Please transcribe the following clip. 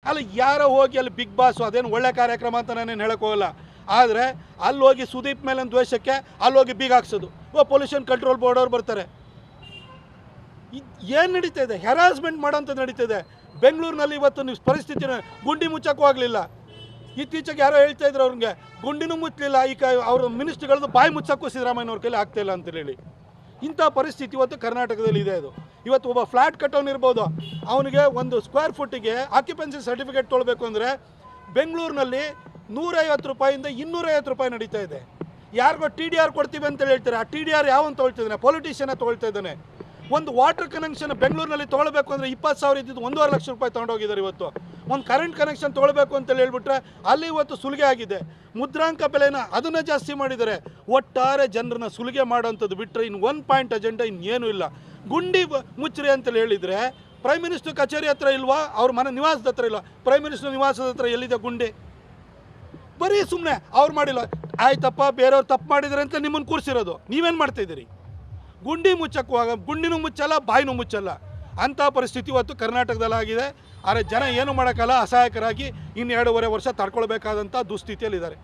ಅಲ್ಲ ಯಾರೋ ಹೋಗಿ ಅಲ್ಲಿ ಬಿಗ್ ಬಾಸು ಅದೇನು ಒಳ್ಳೆ ಕಾರ್ಯಕ್ರಮ ಅಂತ ನಾನೇನು ಹೇಳೋಕ್ಕೋಗಲ್ಲ. ಆದರೆ ಅಲ್ಲಿ ಹೋಗಿ ಸುದೀಪ್ ಮೇಲೆ ದ್ವೇಷಕ್ಕೆ ಅಲ್ಲಿ ಹೋಗಿ ಬೀಗ ಹಾಕ್ಸೋದು. ಪೊಲ್ಯೂಷನ್ ಕಂಟ್ರೋಲ್ ಬೋರ್ಡ್ ಅವ್ರು ಬರ್ತಾರೆ. ಏನು ನಡೀತಾ ಇದೆ? ಹೆರಾಸ್ಮೆಂಟ್ ಮಾಡೋಂಥದ್ದು ನಡೀತಿದೆ ಬೆಂಗಳೂರಿನಲ್ಲಿ. ಇವತ್ತು ನೀವು ಪರಿಸ್ಥಿತಿನ ಗುಂಡಿ ಮುಚ್ಚಕ್ಕೂ ಆಗಲಿಲ್ಲ. ಇತ್ತೀಚೆಗೆ ಯಾರೋ ಹೇಳ್ತಾ ಇದ್ರು ಅವ್ರಿಗೆ ಗುಂಡಿನೂ ಮುಚ್ಚಲಿಲ್ಲ, ಈಗ ಅವ್ರ ಮಿನಿಸ್ಟ್ರಿಗಳದ್ದು ಬಾಯಿ ಮುಚ್ಚಕ್ಕೂ ಸಿದ್ದರಾಮಯ್ಯನವ್ರ ಕೈಲಿ ಆಗ್ತಾಯಿಲ್ಲ ಅಂತೇಳಿ. ಇಂಥ ಪರಿಸ್ಥಿತಿ ಇವತ್ತು ಕರ್ನಾಟಕದಲ್ಲಿ ಇದೆ. ಅದು ಇವತ್ತು ಒಬ್ಬ ಫ್ಲ್ಯಾಟ್ ಕಟ್ಟೋನು ಇರ್ಬೋದು, ಅವನಿಗೆ ಒಂದು ಸ್ಕ್ವೇರ್ ಫುಟ್ಟಿಗೆ ಆಕ್ಯುಪೆನ್ಸಿ ಸರ್ಟಿಫಿಕೇಟ್ ತೊಗೊಳ್ಬೇಕು ಅಂದರೆ ಬೆಂಗಳೂರಿನಲ್ಲಿ 150 ರೂಪಾಯಿಂದ 250 ರೂಪಾಯಿ ನಡೀತಾ ಇದೆ. ಯಾರಿಗೋ TDR ಕೊಡ್ತೀವಿ ಅಂತೇಳಿ ಹೇಳ್ತಾರೆ. ಆ TDR ಯಾವನು ತೊಗೊಳ್ತಿದ್ದಾನೆ? ಪೊಲಿಟಿಷಿಯನ್ನ ತೊಗೊಳ್ತಾ ಇದ್ದಾನೆ. ಒಂದು ವಾಟರ್ ಕನೆಕ್ಷನ್ ಬೆಂಗಳೂರಿನಲ್ಲಿ ತೊಗೊಳ್ಬೇಕು ಅಂದರೆ 20,000 ಇದ್ದಿದ್ದು 1.5 ಲಕ್ಷ ರೂಪಾಯಿ ತೊಗೊಂಡೋಗಿದ್ದಾರೆ. ಇವತ್ತು ಒಂದು ಕರೆಂಟ್ ಕನೆಕ್ಷನ್ ತೊಗೊಳ್ಬೇಕು ಅಂತೇಳಿ ಹೇಳ್ಬಿಟ್ರೆ ಅಲ್ಲಿ ಇವತ್ತು ಸುಲಿಗೆ ಆಗಿದೆ. ಮುದ್ರಾಂಕ ಬೆಲೆನ ಅದನ್ನು ಜಾಸ್ತಿ ಮಾಡಿದ್ದಾರೆ. ಒಟ್ಟಾರೆ ಜನರನ್ನ ಸುಲಿಗೆ ಮಾಡೋಂಥದ್ದು ಬಿಟ್ಟರೆ ಇನ್ನು 1 ಪಾಯಿಂಟ್ ಅಜೆಂಡಾ ಇನ್ನೇನು ಇಲ್ಲ. ಗುಂಡಿ ಮುಚ್ಚ್ರಿ ಅಂತೇಳಿ ಹೇಳಿದರೆ ಪ್ರೈಮ್ ಮಿನಿಸ್ಟರ್ ಕಚೇರಿ ಹತ್ರ ಇಲ್ವಾ? ಅವ್ರ ಮನೆ ನಿವಾಸದ ಹತ್ರ ಇಲ್ವಾ? ಪ್ರೈಮ್ ಮಿನಿಸ್ಟರ್ ನಿವಾಸದ ಹತ್ರ ಎಲ್ಲಿದೆ ಗುಂಡಿ? ಬರೀ ಸುಮ್ಮನೆ ಅವ್ರು ಮಾಡಿಲ್ಲ, ಆಯ್ತಪ್ಪ ಬೇರೆಯವ್ರು ತಪ್ಪು ಮಾಡಿದ್ದಾರೆ ಅಂತ ನಿಮ್ಮನ್ನು ಕೂರಿಸಿರೋದು. ನೀವೇನು ಮಾಡ್ತಾಯಿದ್ದೀರಿ? ಗುಂಡಿ ಮುಚ್ಚಕ್ಕುವಾಗ ಗುಂಡಿನೂ ಮುಚ್ಚಲ್ಲ, ಬಾಯಿನೂ ಮುಚ್ಚಲ್ಲ. ಅಂಥ ಪರಿಸ್ಥಿತಿ ಇವತ್ತು ಕರ್ನಾಟಕದಲ್ಲಾಗಿದೆ. ಆದರೆ ಜನ ಏನು ಮಾಡೋಕ್ಕಲ್ಲ, ಅಸಹಾಯಕರಾಗಿ 2.5 ವರ್ಷ ತಡ್ಕೊಳ್ಬೇಕಾದಂಥ ದುಸ್ಥಿತಿಯಲ್ಲಿದ್ದಾರೆ.